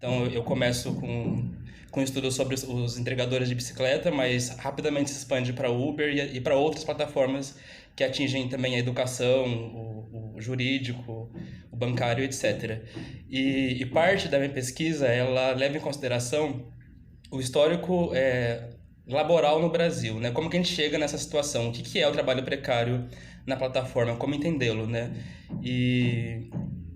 Então, eu começo com estudos sobre os entregadores de bicicleta, mas rapidamente se expande para Uber e para outras plataformas que atingem também a educação, o jurídico, o bancário, etc. E parte da minha pesquisa, ela leva em consideração o histórico laboral no Brasil, né? Como que a gente chega nessa situação? O que que é o trabalho precário na plataforma? Como entendê-lo, né? E,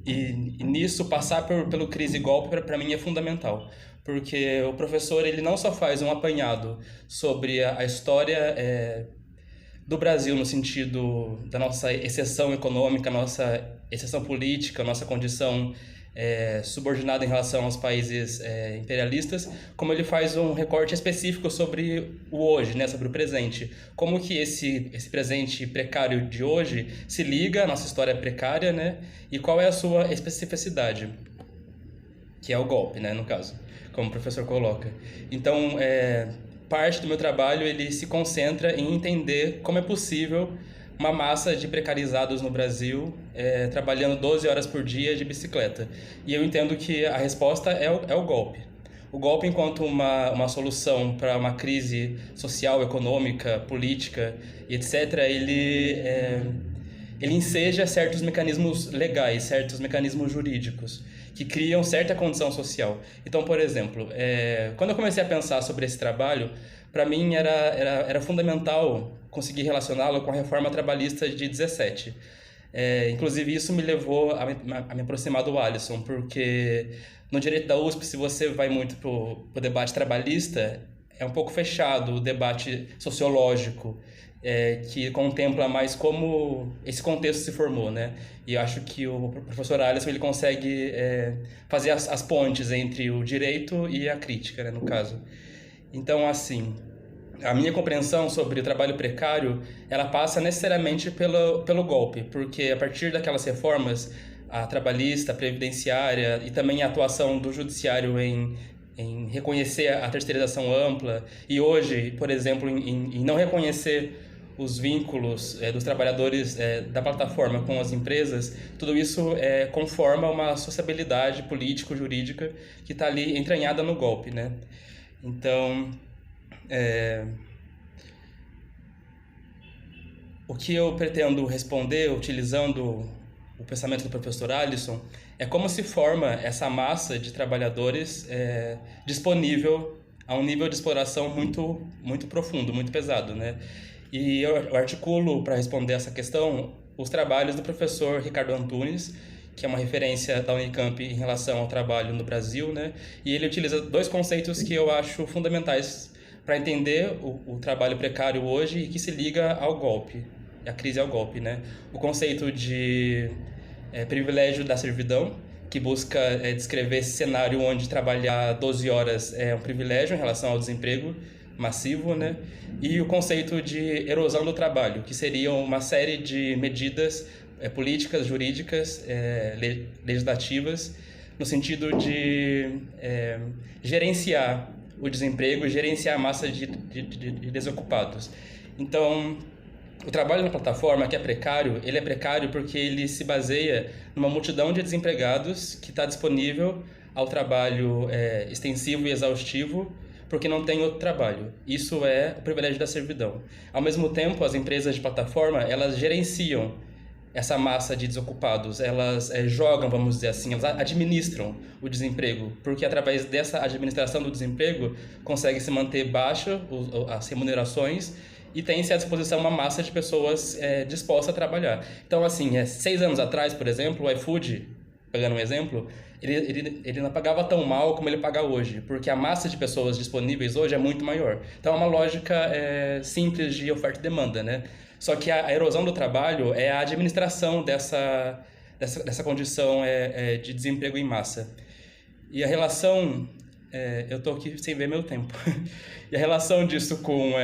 e nisso, passar pelo crise e golpe, para mim, é fundamental. Porque o professor, ele não só faz um apanhado sobre a história do Brasil no sentido da nossa exceção econômica, nossa exceção política, nossa condição subordinada em relação aos países imperialistas, como ele faz um recorte específico sobre o hoje, né, sobre o presente. Como que esse presente precário de hoje se liga à nossa história precária, né, e qual é a sua especificidade, que é o golpe, né, no caso, como o professor coloca. Então, parte do meu trabalho ele se concentra em entender como é possível uma massa de precarizados no Brasil trabalhando 12 horas por dia de bicicleta. E eu entendo que a resposta é o golpe. O golpe, enquanto uma solução para uma crise social, econômica, política e etc., ele enseja certos mecanismos legais, certos mecanismos jurídicos, que criam certa condição social. Então, por exemplo, quando eu comecei a pensar sobre esse trabalho, para mim era fundamental conseguir relacioná-lo com a reforma trabalhista de 17. Inclusive, isso me levou a me aproximar do Alisson, porque no direito da USP, se você vai muito para o debate trabalhista, é um pouco fechado o debate sociológico, que contempla mais como esse contexto se formou, né? E eu acho que o professor Alisson ele consegue fazer as pontes entre o direito e a crítica, né, no caso. Então, assim, a minha compreensão sobre o trabalho precário, ela passa necessariamente pelo golpe, porque a partir daquelas reformas, a trabalhista, a previdenciária e também a atuação do judiciário em reconhecer a terceirização ampla e hoje, por exemplo, em não reconhecer os vínculos dos trabalhadores da plataforma com as empresas, tudo isso conforma uma sociabilidade político-jurídica que está ali entranhada no golpe, né? Então, o que eu pretendo responder utilizando o pensamento do professor Alisson é como se forma essa massa de trabalhadores disponível a um nível de exploração muito, muito profundo, muito pesado, né? E eu articulo para responder essa questão os trabalhos do professor Ricardo Antunes, que é uma referência da Unicamp em relação ao trabalho no Brasil, né? E ele utiliza dois conceitos que eu acho fundamentais para entender o trabalho precário hoje e que se liga ao golpe, a crise ao golpe, né? O conceito de privilégio da servidão, que busca descrever esse cenário onde trabalhar 12 horas é um privilégio em relação ao desemprego massivo, né? E o conceito de erosão do trabalho, que seriam uma série de medidas políticas, jurídicas, legislativas, no sentido de gerenciar o desemprego e gerenciar a massa de desocupados. Então, o trabalho na plataforma, que é precário, ele é precário porque ele se baseia numa multidão de desempregados que está disponível ao trabalho extensivo e exaustivo porque não tem outro trabalho. Isso é o privilégio da servidão. Ao mesmo tempo, as empresas de plataforma, elas gerenciam essa massa de desocupados, elas jogam, vamos dizer assim, elas administram o desemprego, porque através dessa administração do desemprego consegue se manter baixa as remunerações e tem-se à disposição uma massa de pessoas dispostas a trabalhar. Então, assim, 6 anos atrás, por exemplo, o iFood, pegando um exemplo, ele não pagava tão mal como ele paga hoje, porque a massa de pessoas disponíveis hoje é muito maior. Então, é uma lógica simples de oferta e demanda, né? Só que a erosão do trabalho é a administração dessa condição de desemprego em massa. E a relação... eu estou aqui sem ver meu tempo. E a relação disso com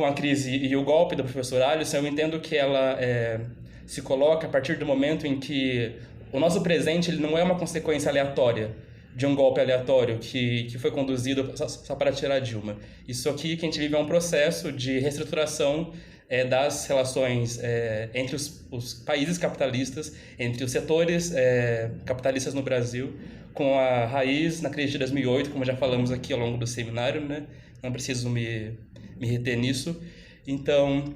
a crise e o golpe do professor Alisson, eu entendo que ela se coloca a partir do momento em que o nosso presente ele não é uma consequência aleatória de um golpe aleatório que foi conduzido só para tirar Dilma. Isso aqui que a gente vive é um processo de reestruturação das relações entre os países capitalistas, entre os setores capitalistas no Brasil, com a raiz na crise de 2008, como já falamos aqui ao longo do seminário, né? Não preciso me reter nisso. Então,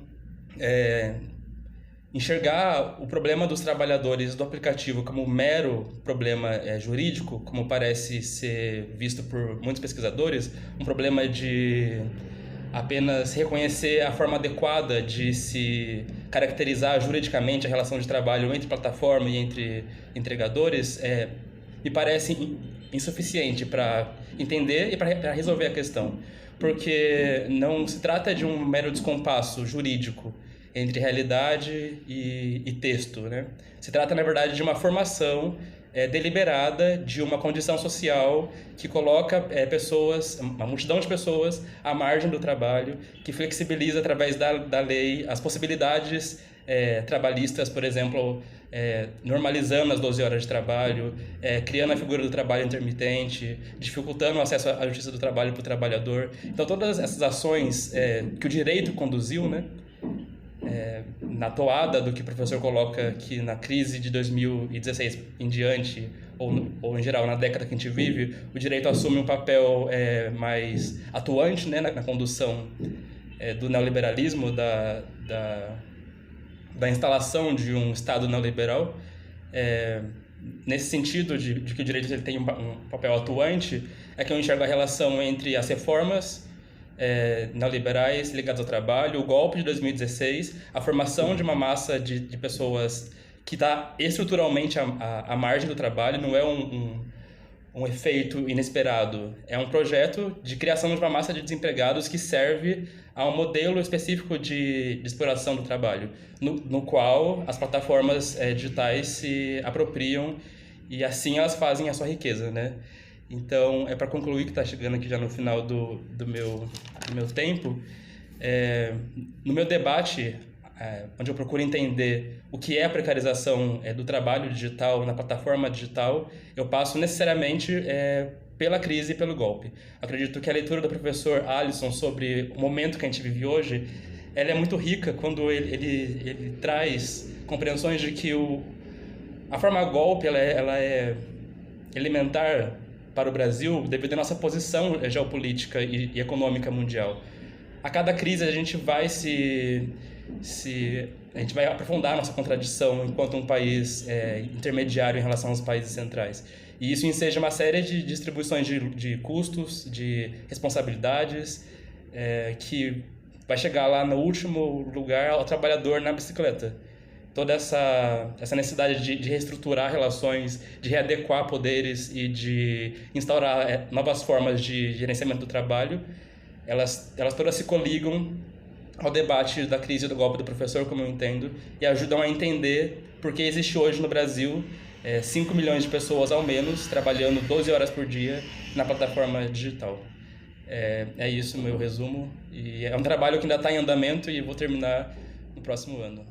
enxergar o problema dos trabalhadores do aplicativo como um mero problema jurídico, como parece ser visto por muitos pesquisadores, um problema de apenas reconhecer a forma adequada de se caracterizar juridicamente a relação de trabalho entre plataforma e entre entregadores, me parece insuficiente para entender e para resolver a questão. Porque não se trata de um mero descompasso jurídico entre realidade e texto, né? Se trata, na verdade, de uma formação deliberada de uma condição social que coloca pessoas, uma multidão de pessoas à margem do trabalho, que flexibiliza através da lei as possibilidades trabalhistas, por exemplo, normalizando as 12 horas de trabalho, criando a figura do trabalho intermitente, dificultando o acesso à justiça do trabalho para o trabalhador. Então, todas essas ações que o direito conduziu, né, na toada do que o professor coloca aqui na crise de 2016 em diante, ou em geral na década que a gente vive, o direito assume um papel mais atuante, né, na condução do neoliberalismo, da instalação de um Estado neoliberal. Nesse sentido de que o direito ele tem um papel atuante, é que eu enxergo a relação entre as reformas neoliberais ligadas ao trabalho, o golpe de 2016, a formação de uma massa de pessoas que está estruturalmente à margem do trabalho, não é um efeito inesperado, é um projeto de criação de uma massa de desempregados que serve a um modelo específico de exploração do trabalho, no qual as plataformas digitais se apropriam e assim elas fazem a sua riqueza, né? Então, para concluir, que está chegando aqui já no final do meu tempo, no meu debate, onde eu procuro entender o que é a precarização do trabalho digital na plataforma digital, eu passo necessariamente pela crise e pelo golpe. Acredito que a leitura do professor Alisson sobre o momento que a gente vive hoje, ela é muito rica quando ele traz compreensões de que a forma golpe ela é elementar para o Brasil devido à nossa posição geopolítica e econômica mundial. A cada crise a gente vai a gente vai aprofundar a nossa contradição enquanto um país intermediário em relação aos países centrais. E isso enseja uma série de distribuições de custos, de responsabilidades, que vai chegar lá no último lugar ao trabalhador na bicicleta. Toda essa necessidade de reestruturar relações, de readequar poderes e de instaurar novas formas de gerenciamento do trabalho, elas todas se coligam ao debate da crise do golpe do professor, como eu entendo, e ajudam a entender por que existe hoje no Brasil 5 milhões de pessoas ao menos trabalhando 12 horas por dia na plataforma digital. É isso o meu resumo, e é um trabalho que ainda está em andamento e vou terminar no próximo ano.